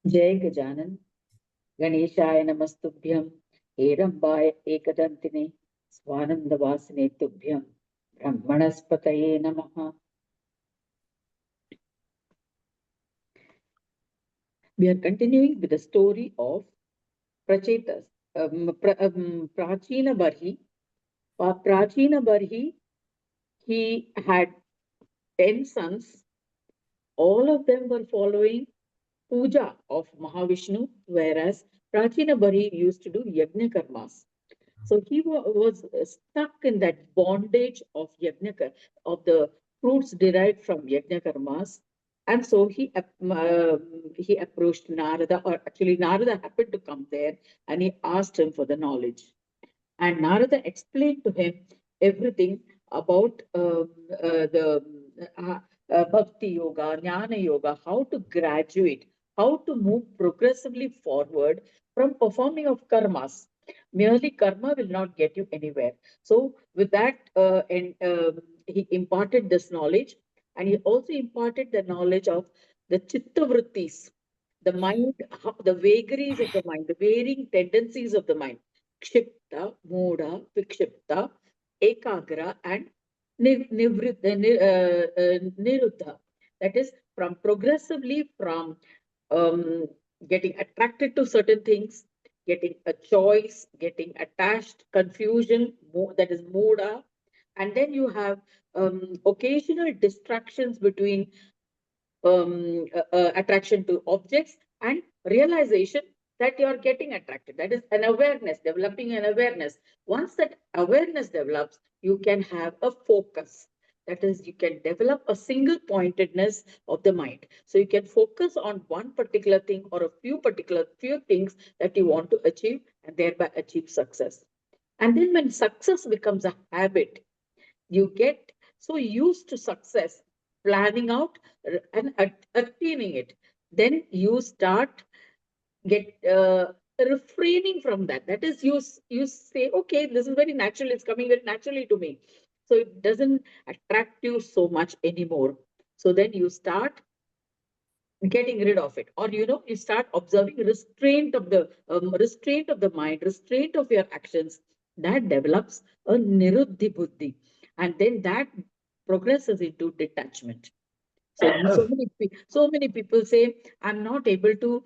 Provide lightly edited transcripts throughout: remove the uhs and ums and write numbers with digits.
जय गजानन गणेशाय नमस्तुभ्यं हेरंबाय एकदंतिने स्वानंदवासिने तुभ्यं ब्रह्मणस्पतये नमः. We are continuing with the story of Prachetas. Prachina Barhi. Prachina Barhi, he had 10 sons. All of them were following puja of Mahavishnu, whereas Prachina Barhi used to do yagna karmas. So he was stuck in that bondage of yajna, of the fruits derived from yajna karmas. And so he approached Narada, or actually Narada happened to come there, and he asked him for the knowledge. And Narada explained to him everything about the bhakti yoga, jnana yoga, how to graduate, how to move progressively forward from performing of karmas. Merely karma will not get you anywhere. So, with that, he imparted this knowledge, and he also imparted the knowledge of the chitta vrittis, the mind, the vagaries of the mind, the varying tendencies of the mind. Kshipta, Moda, Vikshipta, Ekagra, and Niruddha. That is from progressively from um, getting attracted to certain things, getting a choice, getting attached, confusion, that is Moda. And then you have occasional distractions between attraction to objects and realization that you are getting attracted. That is an awareness, developing an awareness. Once that awareness develops, you can have a focus. That is, you can develop a single pointedness of the mind. So you can focus on one particular thing or a few things that you want to achieve and thereby achieve success. And then when success becomes a habit, you get so used to success, planning out and attaining it. Then you start get refraining from that. That is, you say, okay, this is very natural. It's coming very naturally to me, so it doesn't attract you so much anymore. So then you start getting rid of it, or you start observing restraint of the mind, restraint of your actions. That develops a niruddhi buddhi, and then that progresses into detachment. So so many people say, I'm not able to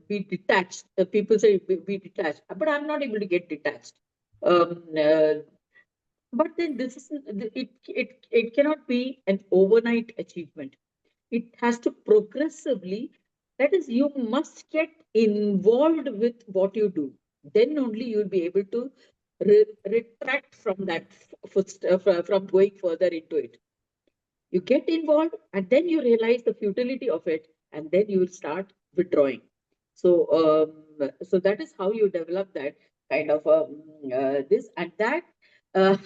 be detached. People say be detached, but I'm not able to get detached. um, uh, but then this is it cannot be an overnight achievement. It has to progressively, that is, you must get involved with what you do. Then only you'll be able to retract from that from going further into it. You get involved and then you realize the futility of it, and then you will start withdrawing. So that is how you develop that kind of this, and that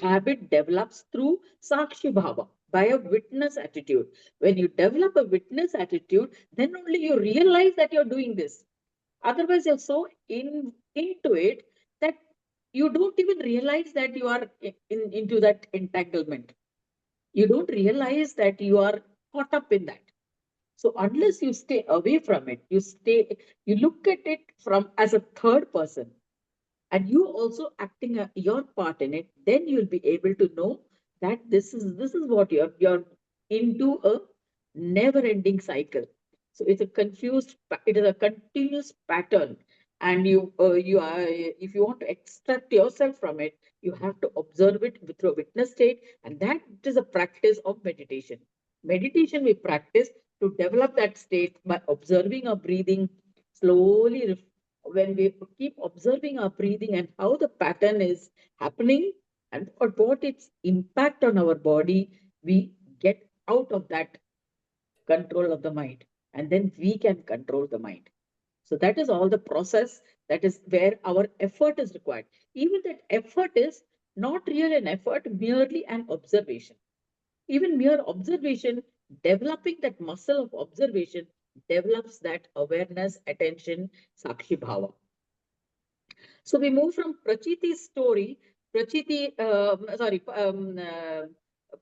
habit develops through sakshi bhava, by a witness attitude. When you develop a witness attitude, then only you realize that you're doing this. Otherwise, you're so into it that you don't even realize that you are into that entanglement. You don't realize that you are caught up in that. So unless you stay away from it, you look at it from as a third person, and you also acting your part in it, then you'll be able to know that this is what you're into, a never ending cycle. So it is a continuous pattern, and you are, if you want to extract yourself from it, you have to observe it through a witness state, and that is a practice of meditation. We practice to develop that state by observing our breathing slowly. When we keep observing our breathing and how the pattern is happening and what its impact on our body, we get out of that control of the mind, and then we can control the mind. So that is all the process. That is where our effort is required. Even that effort is not really an effort, merely an observation. Even mere observation, developing that muscle of observation, develops that awareness, attention, sakshi bhava. So we move from Prachiti's story. Prachiti, sorry,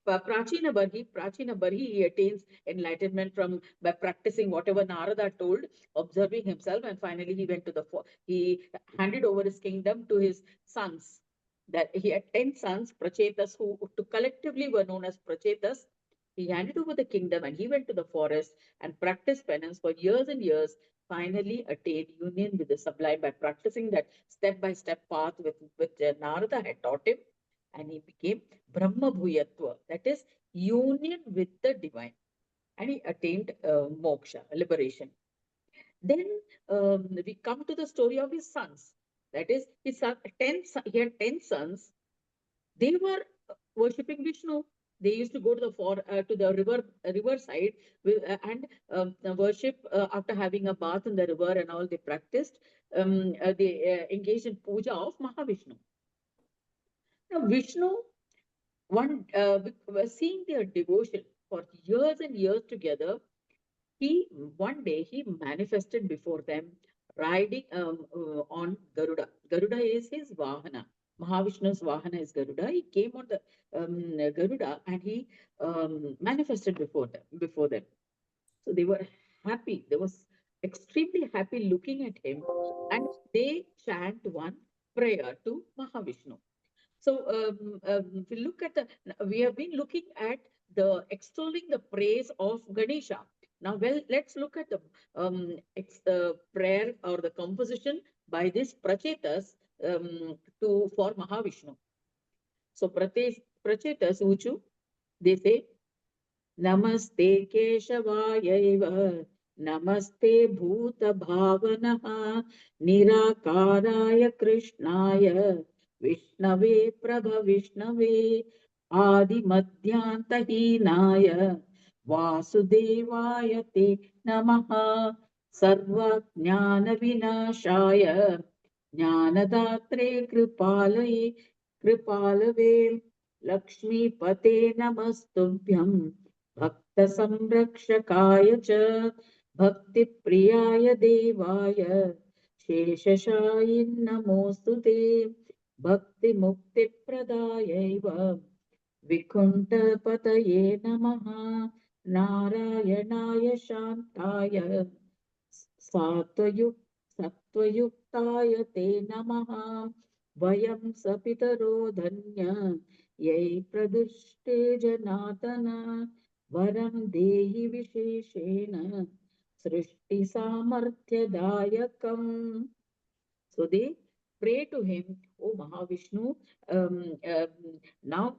Prachina Barhi, he attains enlightenment from by practicing whatever Narada told, observing himself, and finally he went to he handed over his kingdom to his sons. That he had 10 sons, Prachetas, who collectively were known as Prachetas. He handed over the kingdom and he went to the forest and practiced penance for years and years, finally attained union with the sublime by practicing that step-by-step path which Narada had taught him, and he became Brahma Bhuyatva, that is union with the divine, and he attained moksha, liberation. Then we come to the story of his sons. That is, his son, he had 10 sons. They were worshipping Vishnu. They used to go to the river side and worship after having a bath in the river and all. They practiced. They engaged in puja of Mahavishnu. Now Vishnu, seeing their devotion for years and years together, he one day he manifested before them, riding on Garuda. Garuda is his Vahana. Mahavishnu's Vahana is Garuda. He came on the Garuda and he manifested before them. So they were happy. They was extremely happy looking at him, and they chant one prayer to Mahavishnu. So if you look at we have been looking at the extolling the praise of Ganesha. Now, well, let's look at the prayer or the composition by this Prachetas for Mahavishnu. So Prachetas Uchu, they say, नमस्ते केशवायैव नमस्ते भूतभावनः निराकाराय कृष्णाय विष्णवे प्रभविष्णवे आदिमध्यान्तहीनाय वासुदेवाय ते नमः सर्वज्ञानविनाशाय ज्ञानदात्रे कृपालवे लक्ष्मीपते नमस्तुभ्यं भक्तसंरक्षकाय च भक्तिप्रियाय देवाय शेषशायिन् नमोऽस्तु ते भक्तिमुक्तिप्रदायैव विकुण्ठपतये नमः नारायणाय शान्ताय सत्त्वयुक्ताय ते नमः वयं सपितरो धन्य यै प्रदुष्टे जनार्दन वरं देहि विशेषेण सृष्टिसामर्थ्यदायकम्. So they pray to him, "Oh Mahavishnu, now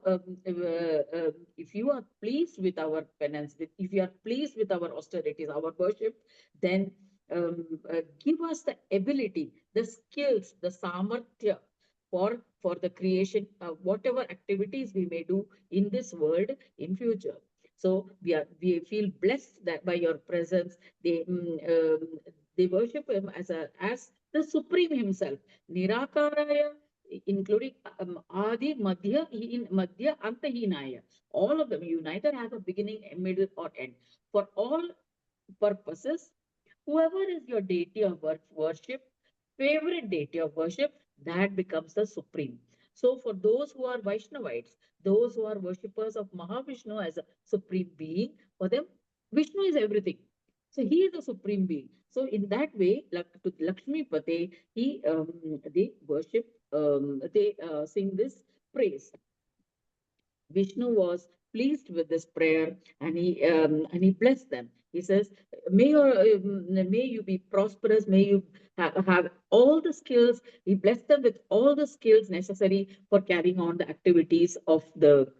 if you are pleased with our penance, if you are pleased with our austerities, our worship, then give us the ability, the skills, the samarthya for the creation of whatever activities we may do in this world in future." So we feel blessed that by your presence, they worship him as the Supreme Himself, Nirakaraya, including Adi, Madhya, Antahinaya. All of them, you neither have a beginning, a middle, or end. For all purposes, whoever is your deity of worship, favorite deity of worship, that becomes the Supreme. So for those who are Vaishnavites, those who are worshippers of Mahavishnu as a Supreme Being, for them, Vishnu is everything. So he is the Supreme Being. So in that way, like to Lakshmi Pate, they worship, they sing this praise. Vishnu was pleased with this prayer, and he blessed them. He says, may you be prosperous, may you have all the skills." He blessed them with all the skills necessary for carrying on the activities of the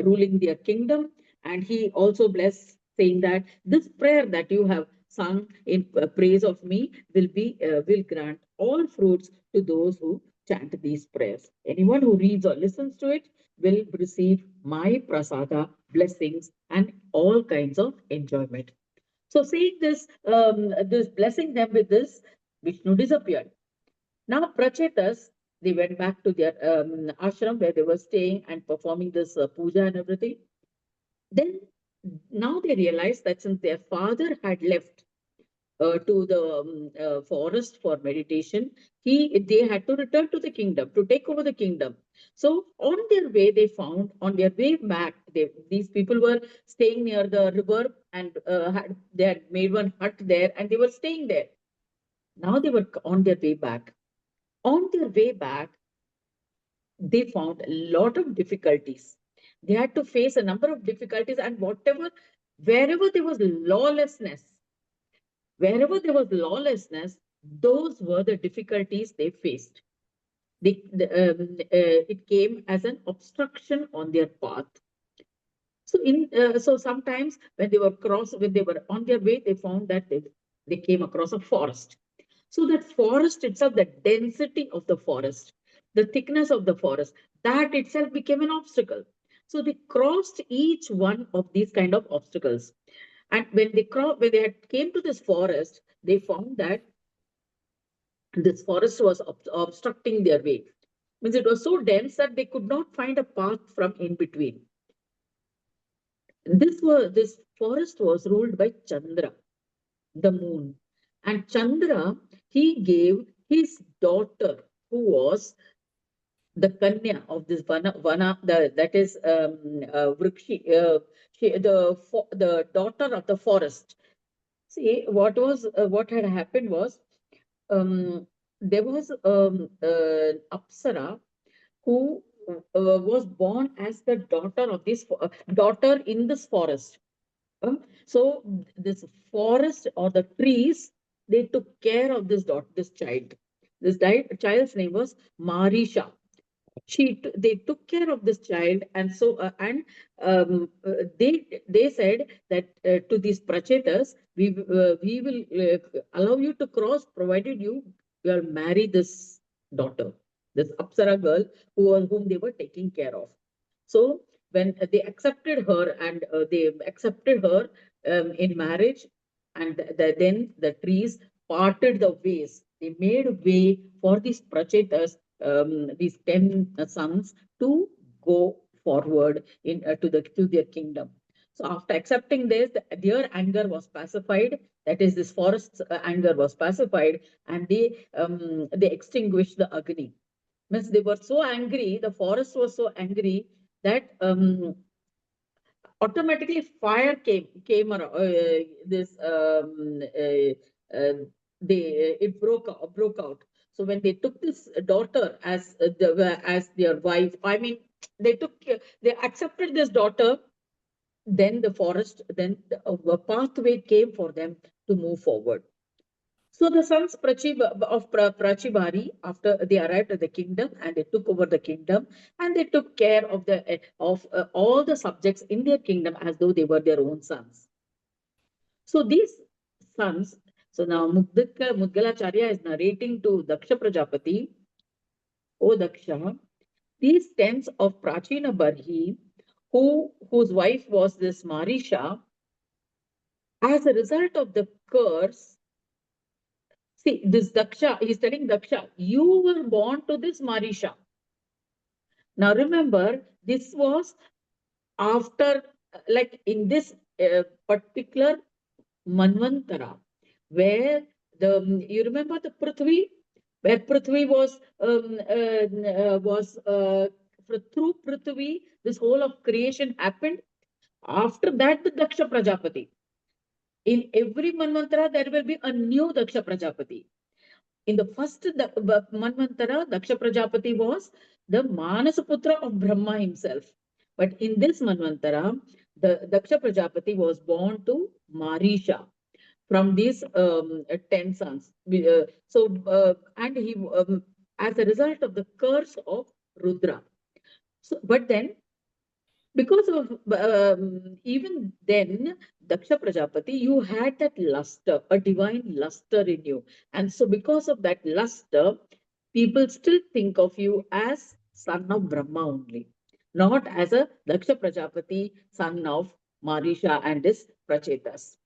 ruling their kingdom. And he also blessed, saying that this prayer that you have sung in praise of me will grant all fruits to those who chant these prayers. Anyone who reads or listens to it will receive my prasada, blessings, and all kinds of enjoyment. So, seeing this blessing them with this, Vishnu disappeared. Now, Prachetas, they went back to their ashram where they were staying and performing this puja and everything. Then, now they realized that since their father had left, to the forest for meditation, they had to return to the kingdom to take over the kingdom. So on their way, they found on their way back, these people were staying near the river and they had made one hut there and they were staying there. Now they were on their way back. On their way back, they found a lot of difficulties. They had to face a number of difficulties, and wherever there was lawlessness, those were the difficulties they faced. It came as an obstruction on their path. So sometimes when they were on their way, they found that they came across a forest. So that forest itself, the density of the forest, the thickness of the forest, that itself became an obstacle. So they crossed each one of these kind of obstacles. And when they had came to this forest, they found that this forest was obstructing their way. Means it was so dense that they could not find a path from in between. This forest was ruled by Chandra, the moon. And Chandra, he gave his daughter, who was the Kanya of this that is Vrikshi, the daughter of the forest. See, what had happened was, there was Apsara who was born as the daughter of this daughter in this forest. So this forest or the trees, they took care of this this child. This child's name was Marisha. They took care of this child, and they said that to these prachetas, we will allow you to cross provided you will marry this daughter, this Apsara girl whom they were taking care of. So when they accepted her, and they accepted her in marriage, and then the trees parted the ways. They made way for these prachetas, these 10 sons, to go forward to their kingdom. So after accepting this, their anger was pacified. That is, this forest's anger was pacified, and they extinguished the Agni. Means they were so angry, the forest was so angry that automatically fire came around. This uh, they It broke out. So when they took this daughter as their wife, I mean, they accepted this daughter, then a pathway came for them to move forward. So the sons of Prachibari, after they arrived at the kingdom and they took over the kingdom, and they took care of all the subjects in their kingdom as though they were their own sons. So these sons, so now Mudgalacharya is narrating to Daksha Prajapati, O Daksha, these 10s of Prachina Barhi, whose wife was this Marisha, as a result of the curse. See, this Daksha, he's telling Daksha, you were born to this Marisha. Now remember, this was after, like in this particular Manvantara, where you remember the Prithvi, where Prithvi through Prithvi, this whole of creation happened. After that, the Daksha Prajapati. In every Manvantara, there will be a new Daksha Prajapati. In the first Manvantara, Daksha Prajapati was the Manasuputra of Brahma himself. But in this Manvantara, the Daksha Prajapati was born to Marisha from these 10 sons. And he, as a result of the curse of Rudra. So, but then, because of even then, Daksha Prajapati, you had that luster, a divine luster in you. And so, because of that luster, people still think of you as son of Brahma only, not as a Daksha Prajapati, son of Marisha and his Prachetas.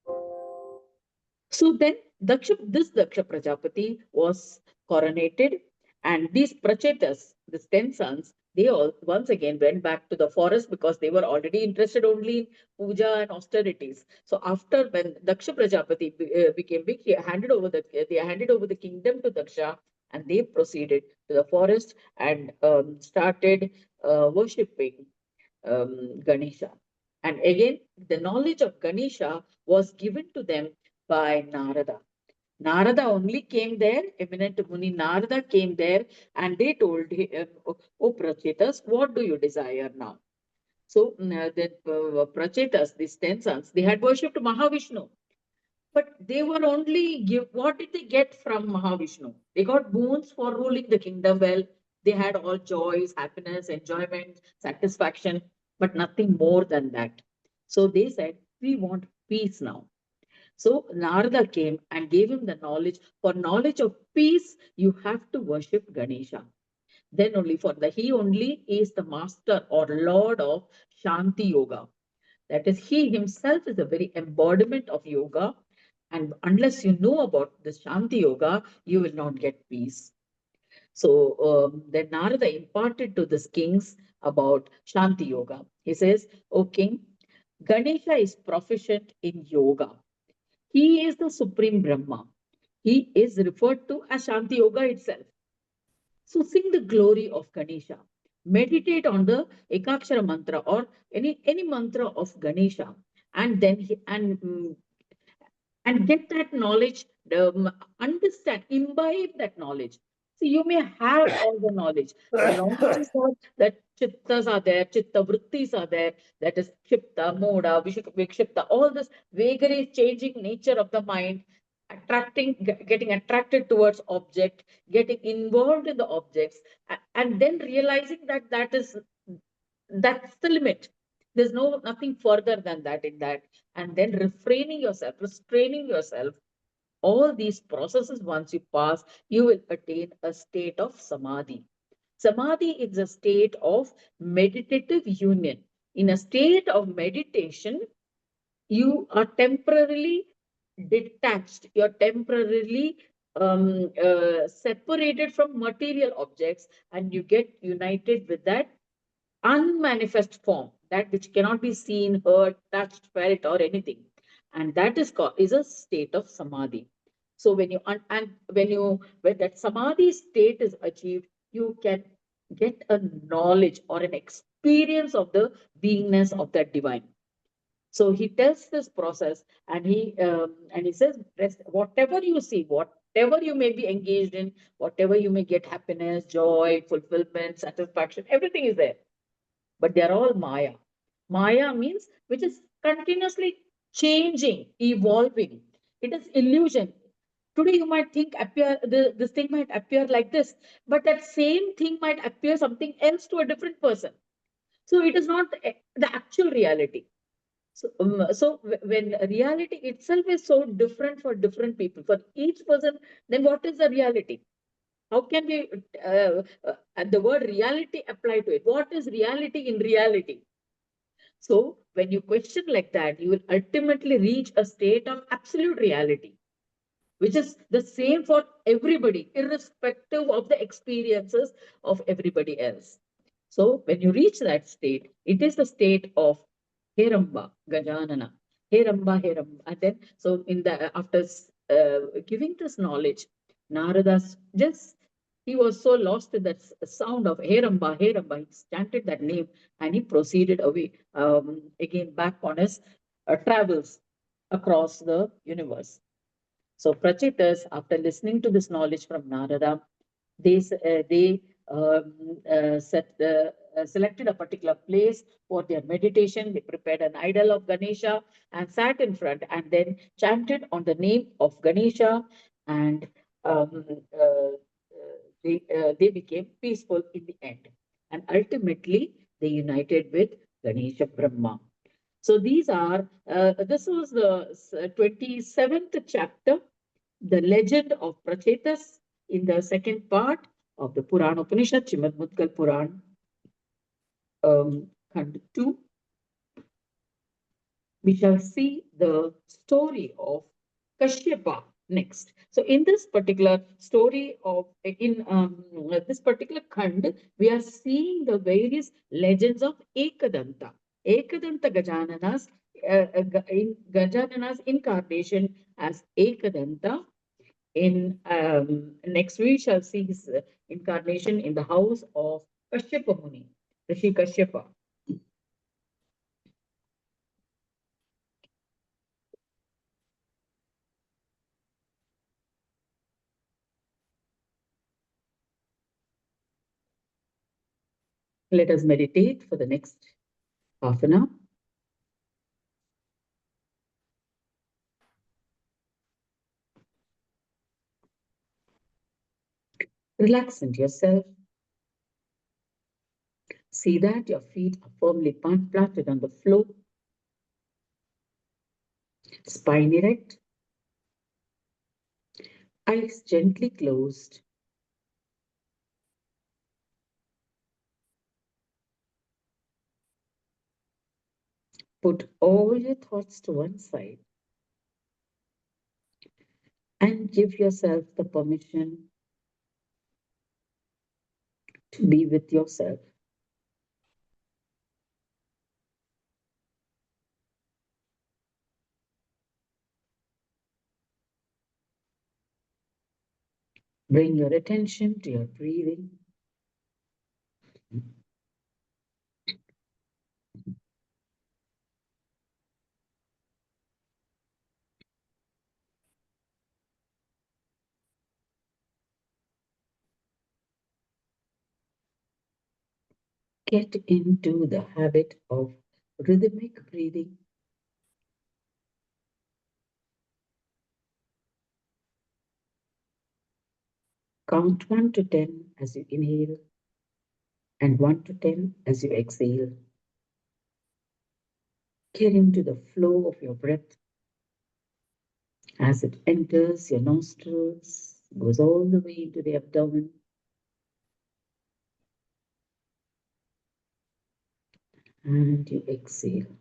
So then this Daksha Prajapati was coronated, and these Prachetas, these 10 sons, They all once again went back to the forest because they were already interested only in puja and austerities. So after when Daksha Prajapati became big, they handed over the kingdom to Daksha, and they proceeded to the forest and started worshipping Ganesha. And again, the knowledge of Ganesha was given to them by Narada. Narada only came there, eminent Muni Narada came there, and they told him, "O Prachetas, what do you desire now?" So the Prachetas, these 10 sons, they had worshipped Mahavishnu, but they were only give. What did they get from Mahavishnu? They got boons for ruling the kingdom well. They had all joys, happiness, enjoyment, satisfaction, but nothing more than that. So they said, "We want peace now." So Narada came and gave him the knowledge. For knowledge of peace, you have to worship Ganesha. Then only he only is the master or lord of Shanti Yoga. That is, he himself is the very embodiment of yoga. And unless you know about this Shanti Yoga, you will not get peace. So then Narada imparted to the kings about Shanti Yoga. He says, "O king, Ganesha is proficient in yoga. He is the supreme Brahma. He is referred to as Shanti Yoga itself. So sing the glory of Ganesha. Meditate on the Ekakshara mantra or any mantra of Ganesha, and then and get that knowledge, understand, imbibe that knowledge. So you may have all the knowledge. The knowledge is that chittas are there, chitta vrittis are there, that is chipta, moda, vikshipta, all this vagary changing nature of the mind, getting attracted towards object, getting involved in the objects, and then realizing that that's the limit. There's nothing further than that in that. And then refraining yourself, restraining yourself, all these processes, once you pass, you will attain a state of samadhi. Samadhi is a state of meditative union. In a state of meditation, you are temporarily detached, you're temporarily separated from material objects, and you get united with that unmanifest form, that which cannot be seen, heard, touched, felt, or anything. And that is called is a state of samadhi. So when that samadhi state is achieved, you can get a knowledge or an experience of the beingness of that divine. So he tells this process, and he says, whatever you see, whatever you may be engaged in, whatever you may get happiness, joy, fulfillment, satisfaction, everything is there, but they're all Maya. Maya means which is continuously changing, evolving. It is illusion. Today you might think this thing might appear like this, but that same thing might appear something else to a different person. So it is not the actual reality. So when reality itself is so different for different people, for each person, then what is the reality? How can we the word reality apply to it? What is reality in reality? So when you question like that, you will ultimately reach a state of absolute reality, which is the same for everybody, irrespective of the experiences of everybody else. So when you reach that state, it is the state of Heramba, Gajanana, Heramba, Heramba. And then, so in the after giving this knowledge, Narada's just he was so lost in that sound of Heramba, Heramba. He chanted that name and he proceeded away again back on his travels across the universe. So Prachetas, after listening to this knowledge from Narada, they selected a particular place for their meditation. They prepared an idol of Ganesha and sat in front and then chanted on the name of Ganesha, and um, uh, they became peaceful in the end. And ultimately, they united with Ganesha Brahma. So this was the 27th chapter, the legend of Prachetas, in the second part of the Purana Upanishad, Srimad Mudgal Puran, Khand 2. We shall see the story of Kashyapa, next. So in this particular story of in this particular khand, we are seeing the various legends of Ekadanta. Ekadanta Gajanana's in Gajanana's incarnation as Ekadanta. In next we shall see his incarnation in the house of Kashyapa Muni, Rishi Kashyapa. Let us meditate for the next half an hour. Relax into yourself. See that your feet are firmly planted on the floor, spine erect, eyes gently closed. Put all your thoughts to one side and give yourself the permission to be with yourself. Bring your attention to your breathing. Get into the habit of rhythmic breathing. Count 1 to 10 as you inhale and 1 to 10 as you exhale. Get into the flow of your breath as it enters your nostrils, goes all the way into the abdomen, and you exhale.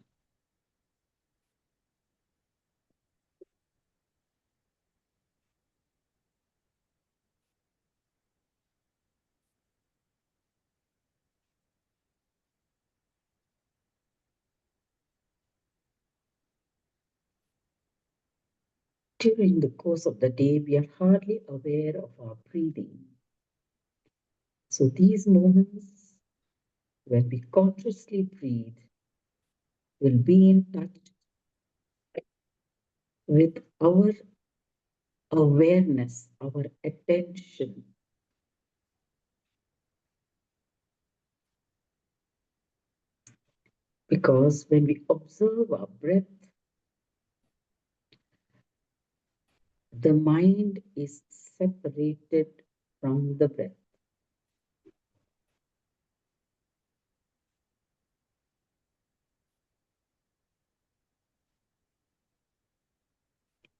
During the course of the day, we are hardly aware of our breathing. So these moments when we consciously breathe will be in touch with our awareness, our attention. Because when we observe our breath, the mind is separated from the breath.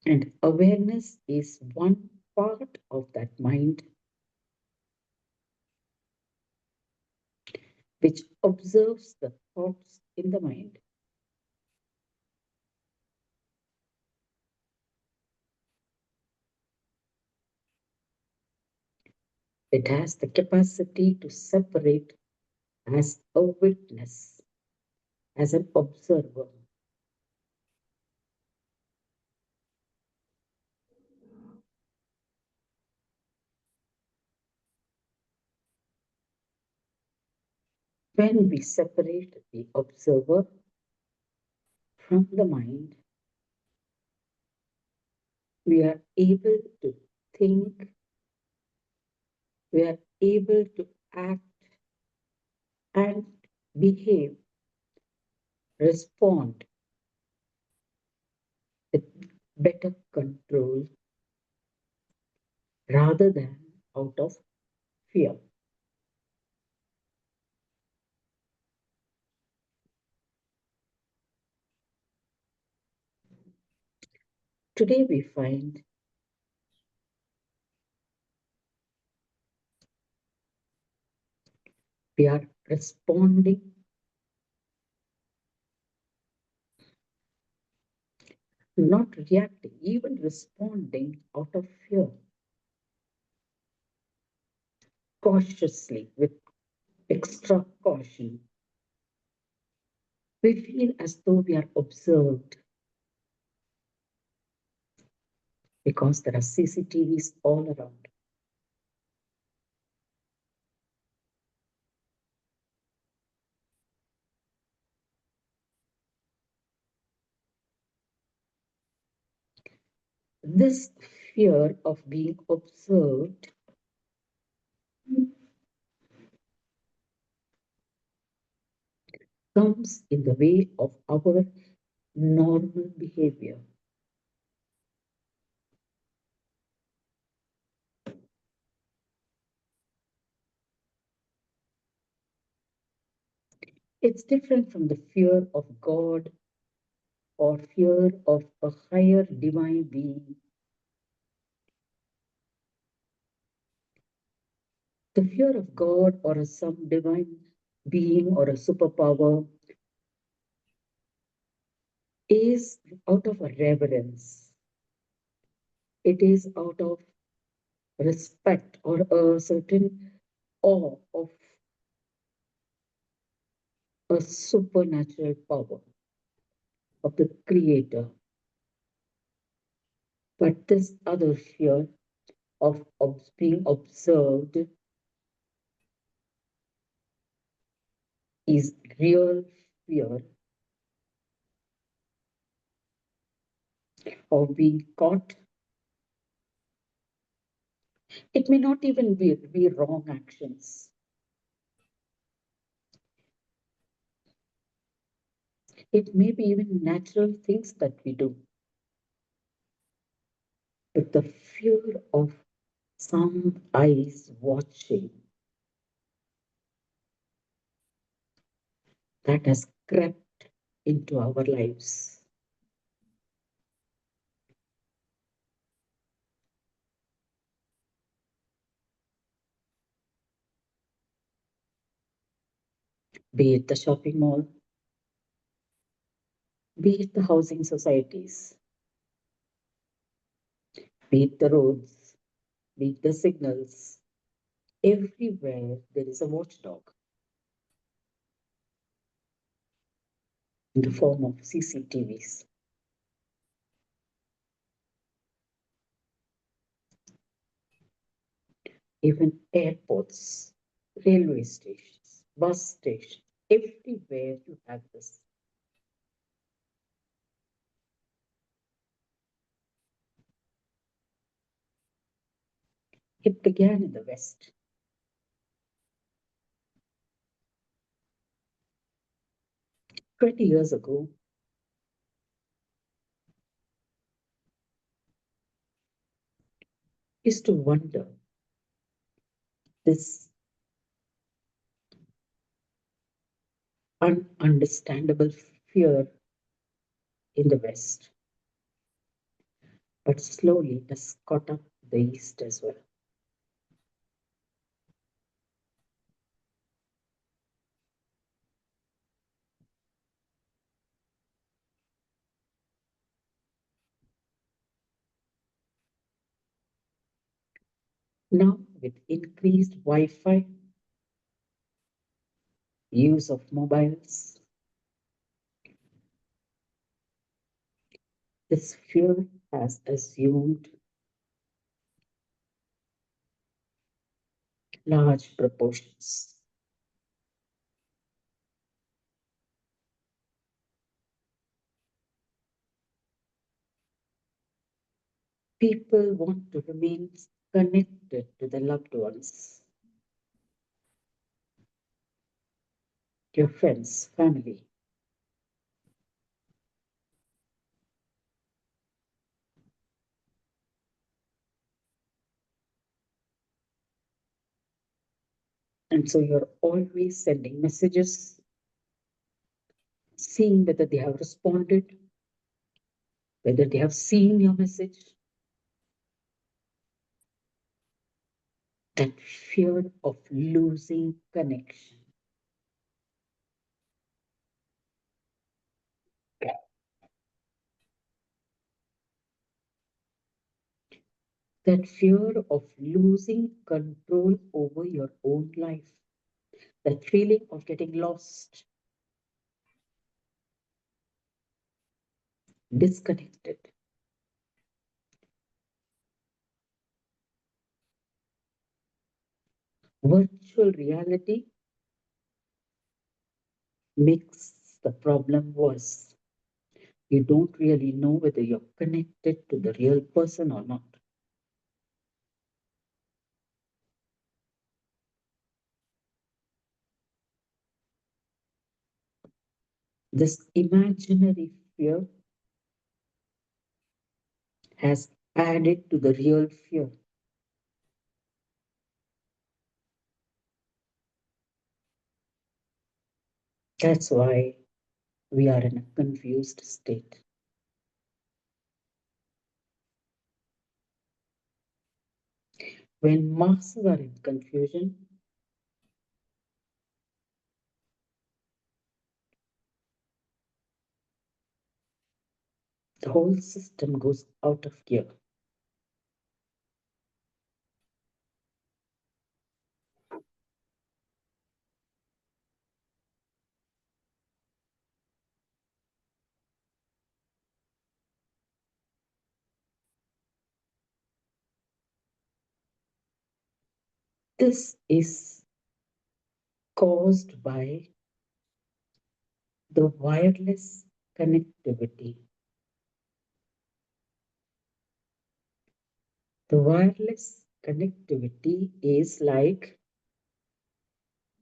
And awareness is one part of that mind which observes the thoughts in the mind. It has the capacity to separate as a witness, as an observer. When we separate the observer from the mind, we are able to think, we are able to act and behave, respond with better control rather than out of fear. Today we find we are responding not reacting, even responding out of fear, cautiously, with extra caution. We feel as though we are observed because there are CCTVs all around. This fear of being observed comes in the way of our normal behavior. It's different from the fear of God or fear of a higher divine being. The fear of God or some divine being or a superpower is out of a reverence. It is out of respect or a certain awe of a supernatural power of the Creator. But this other fear of being observed is real fear of being caught. It may not even be wrong actions. It may be even natural things that we do. But the fear of some eyes watching that has crept into our lives. Be it the shopping mall, be it the housing societies, be it the roads, be it the signals. Everywhere there is a watchdog in the form of CCTVs. Even airports, railway stations, bus stations, everywhere you have this. It began in the West. 20 years ago, is to wonder this ununderstandable fear in the West. But slowly it has caught up the East as well. Now, with increased Wi Fi, use of mobiles, this fear has assumed large proportions. People want to remain connected to their loved ones, your friends, family. And so you're always sending messages, seeing whether they have responded, whether they have seen your message. That fear of losing connection. That fear of losing control over your own life, that feeling of getting lost, disconnected. Virtual reality makes the problem worse. You don't really know whether you're connected to the real person or not. This imaginary fear has added to the real fear. That's why we are in a confused state. When masses are in confusion, the whole system goes out of gear. This is caused by the wireless connectivity. The wireless connectivity is like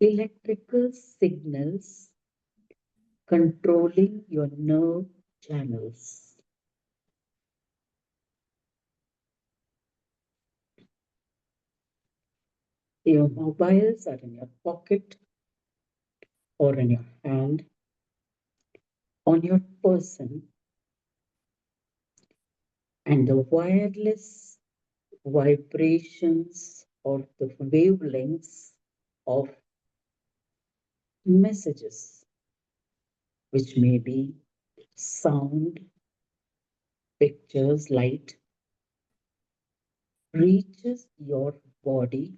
electrical signals controlling your nerve channels. Your mobiles are in your pocket or in your hand, on your person, and the wireless vibrations or the wavelengths of messages, which may be sound, pictures, light, reaches your body,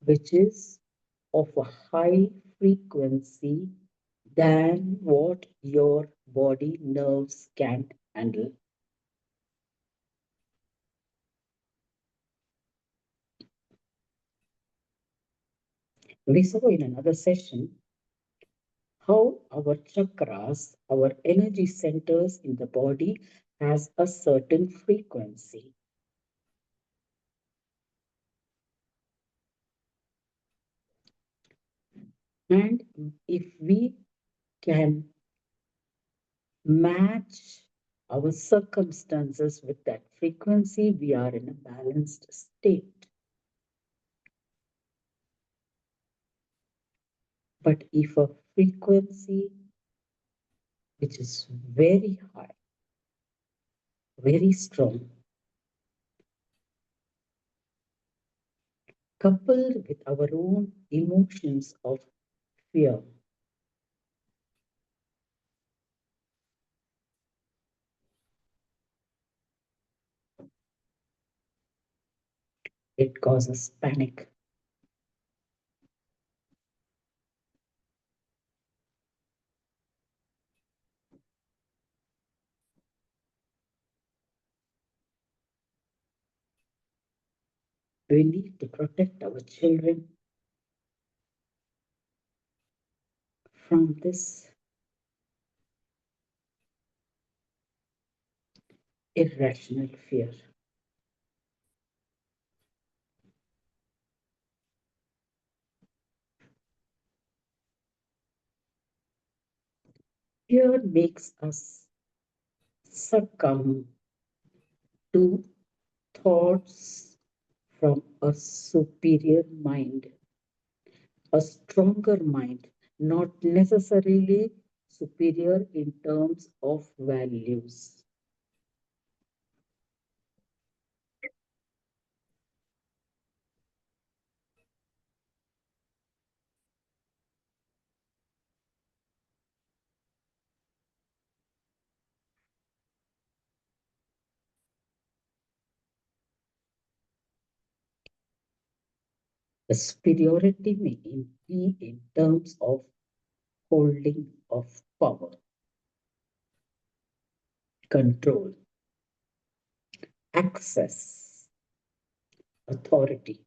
which is of a high frequency than what your body nerves can handle. We saw in another session how our chakras, our energy centers in the body, has a certain frequency. And if we can match our circumstances with that frequency, we are in a balanced state. But if a frequency which is very high, very strong, coupled with our own emotions of fear, it causes panic. We need to protect our children from this irrational fear. Fear makes us succumb to thoughts from a superior mind, a stronger mind, not necessarily superior in terms of values. The superiority may be in terms of holding of power, control, access, authority.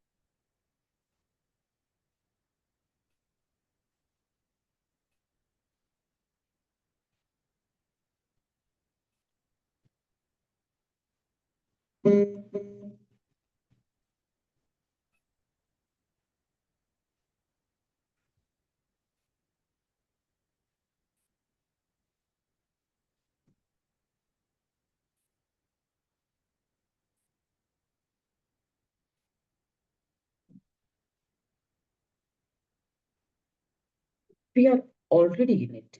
We are already in it.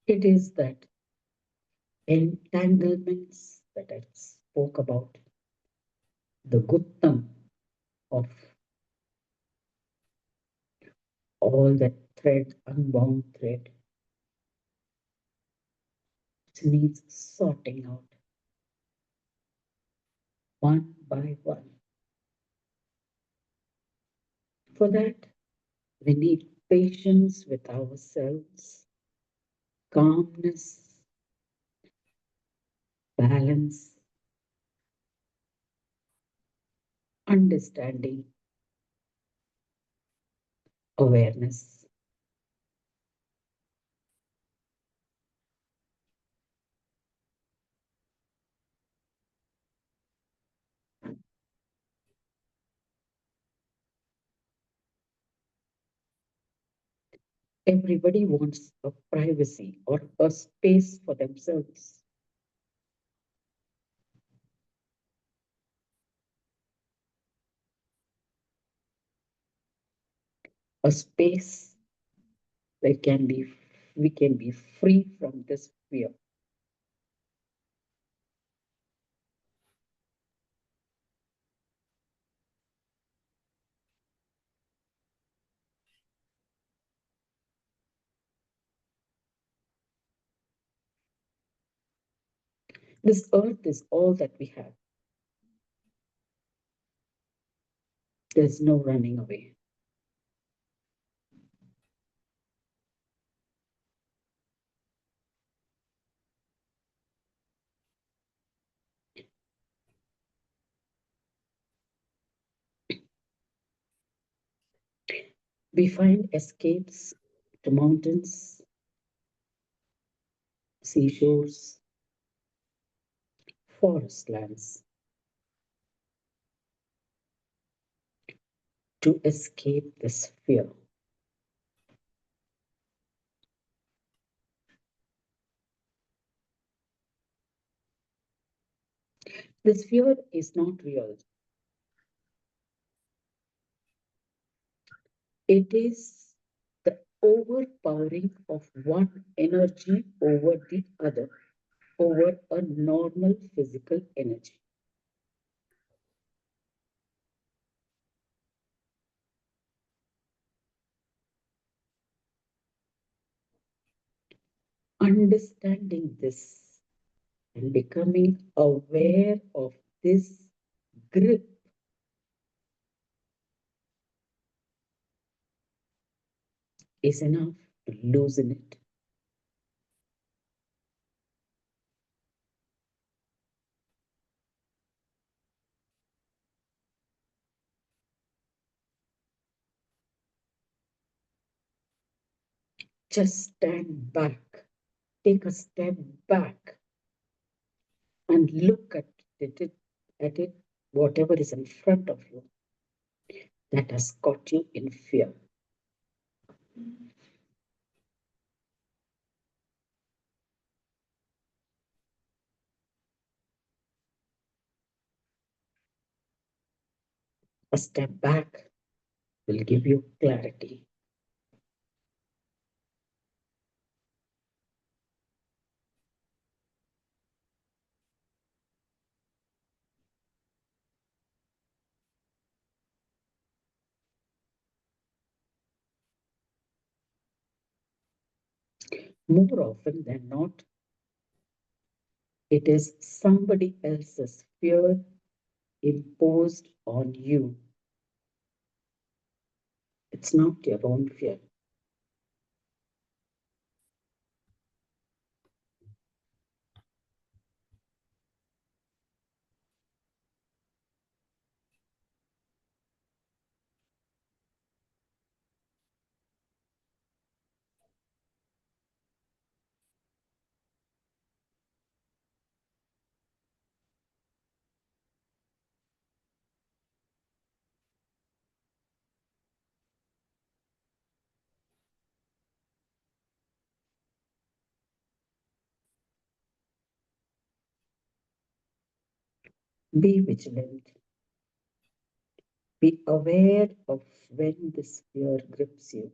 It is that entanglements that I spoke about, the guttam of all that thread, unbound thread, it needs sorting out one by one. For that, we need patience with ourselves, calmness, balance, understanding, awareness. Everybody wants a privacy or a space for themselves, a space where can be we can be free from this fear. This earth is all that we have. There's no running away. We find escapes to mountains, seashores, forest lands to escape this fear. This fear is not real. It is the overpowering of one energy over the other, over a normal physical energy. Understanding this and becoming aware of this grip is enough to loosen it. Just stand back, take a step back, and look at it, whatever is in front of you that has got you in fear. A step back will give you clarity. More often than not, it is somebody else's fear imposed on you. It's not your own fear. Be vigilant. Be aware of when this fear grips you.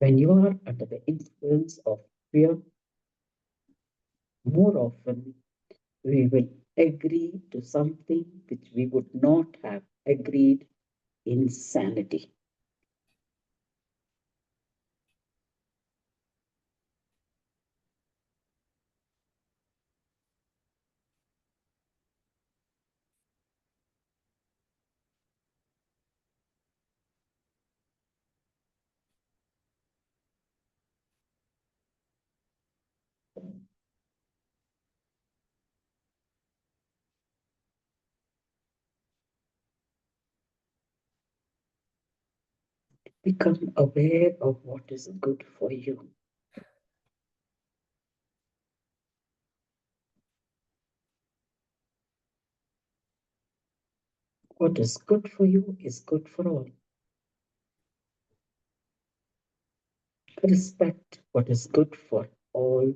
When you are under the influence of fear, more often we will agree to something which we would not have agreed in sanity. Become aware of what is good for you. What is good for you is good for all. Respect what is good for all.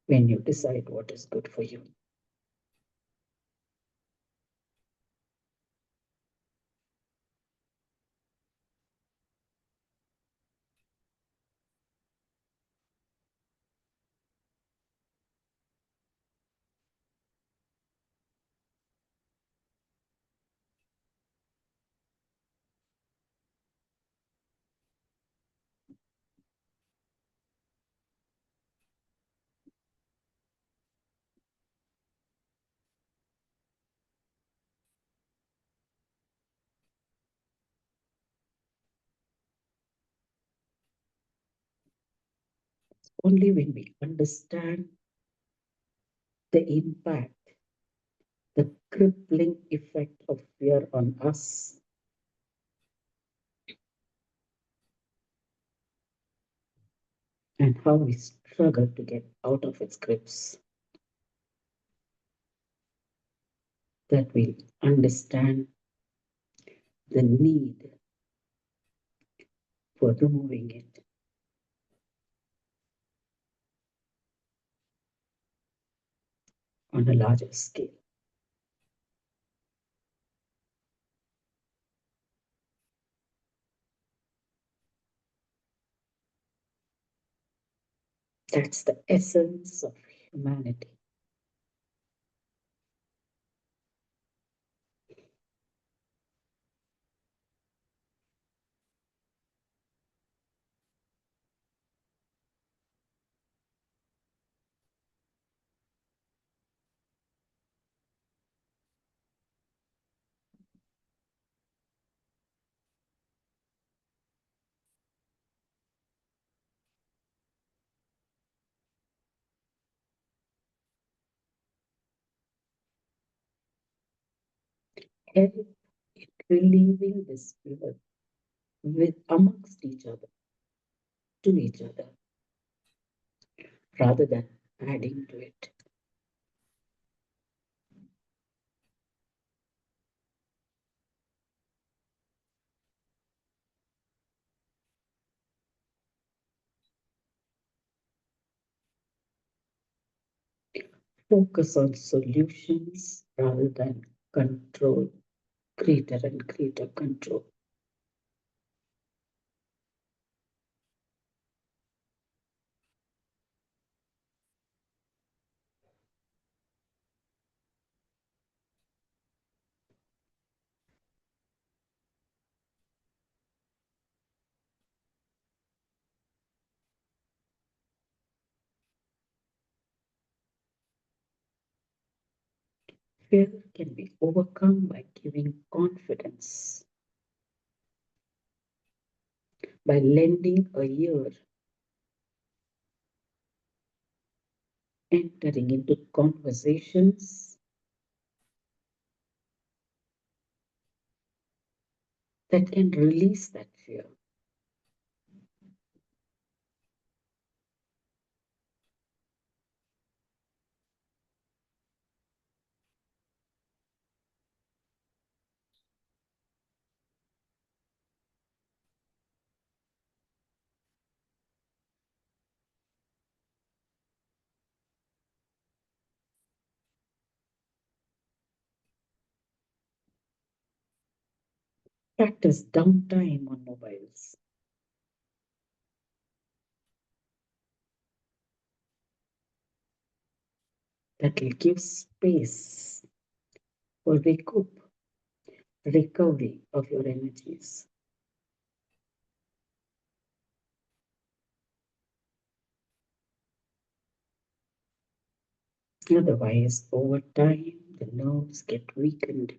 When you decide what is good for you. Only when we understand the impact, the crippling effect of fear on us, and how we struggle to get out of its grips, that we understand the need for removing it on a larger scale. That's the essence of humanity. Help in relieving this fear with amongst each other, to each other, rather than adding to it. Focus on solutions rather than control, greater and greater control. Fear can be overcome by giving confidence, by lending a ear, entering into conversations that can release that fear. Practice downtime on mobiles. That will give space for recovery of your energies. Otherwise, over time, the nerves get weakened.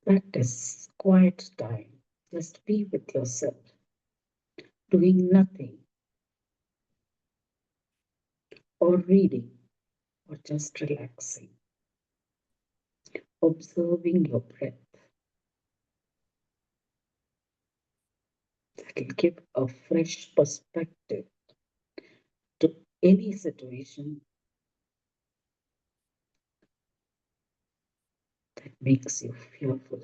Practice quiet time. Just be with yourself, doing nothing, or reading, or just relaxing, observing your breath. That will give a fresh perspective to any situation that makes you fearful.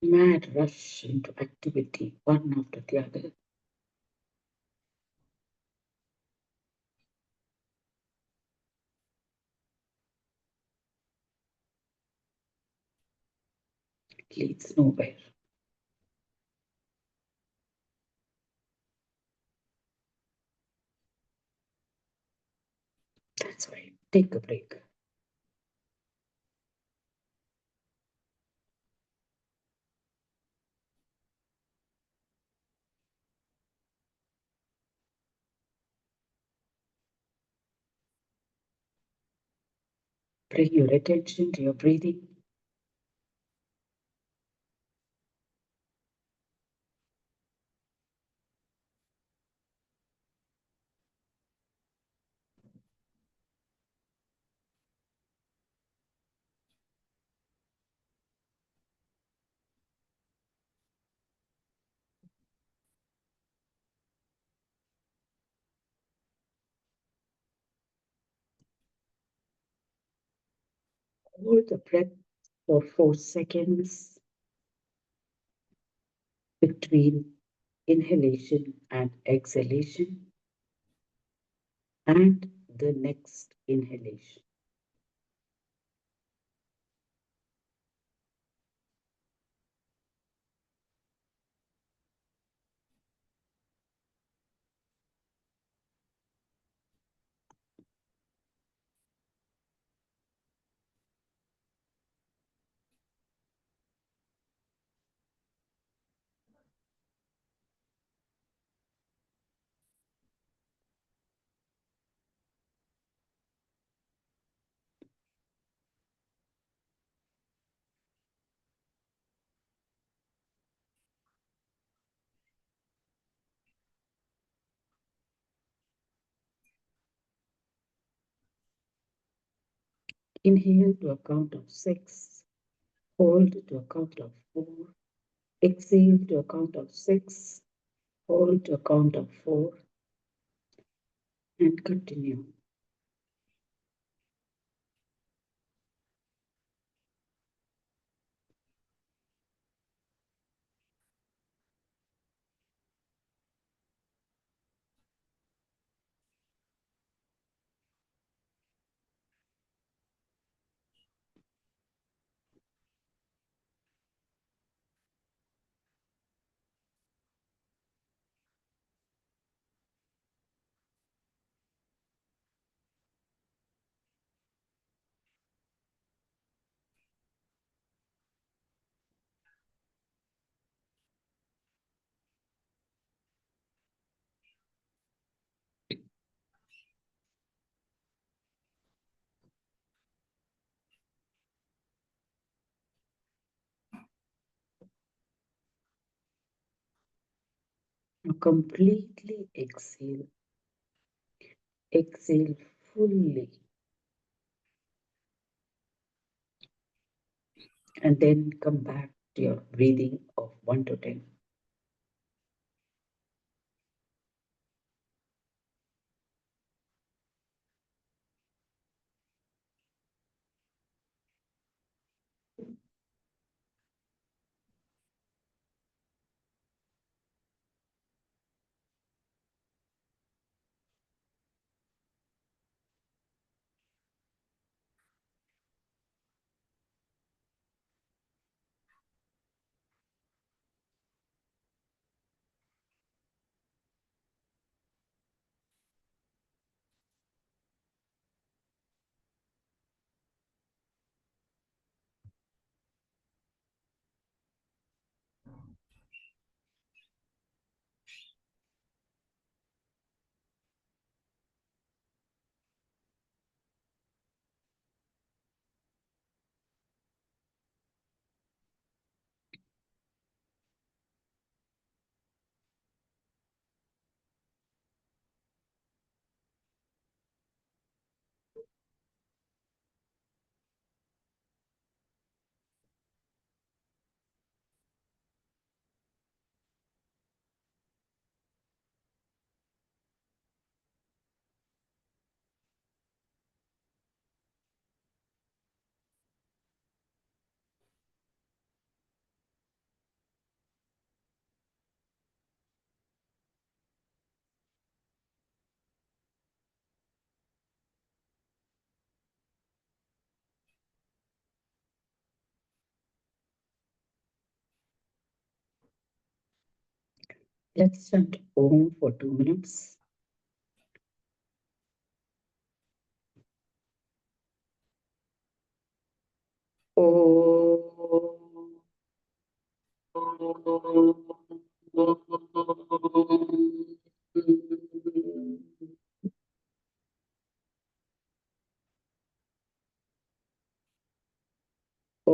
Mad rush into activity, one after the other. It leads nowhere. That's why take a break. Bring your attention to your breathing. Hold the breath for 4 seconds between inhalation and exhalation, and the next inhalation. Inhale to a count of 6, hold to a count of 4, exhale to a count of 6, hold to a count of 4, and continue. completely exhale. Exhale fully. And then come back to your breathing of 1 to 10. Let's chant Om for 2 minutes. Om.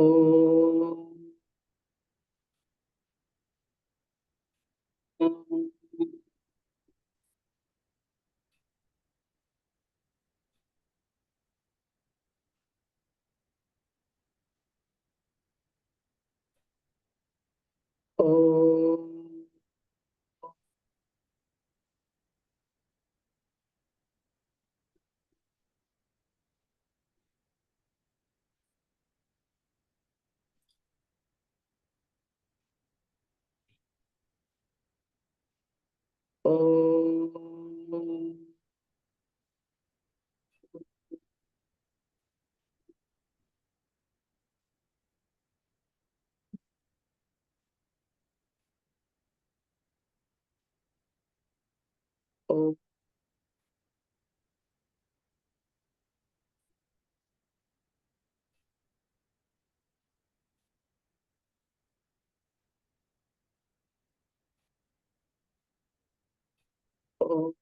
Om. Om. Om. Om. Om.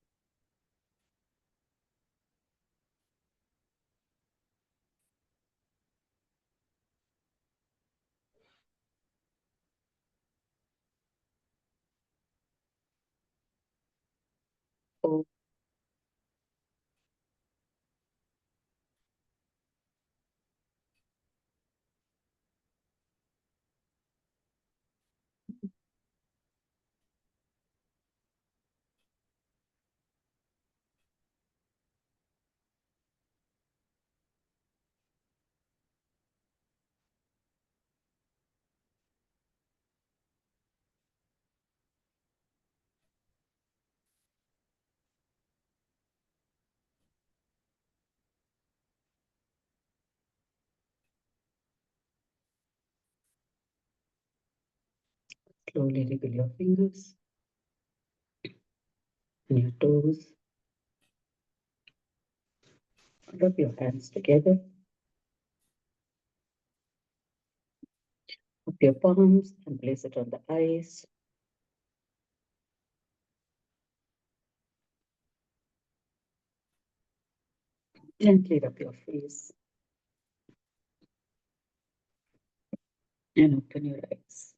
Om. Slowly wriggle your fingers and your toes. Rub your hands together. Up your palms and place it on the eyes. Gently rub your face and open your eyes.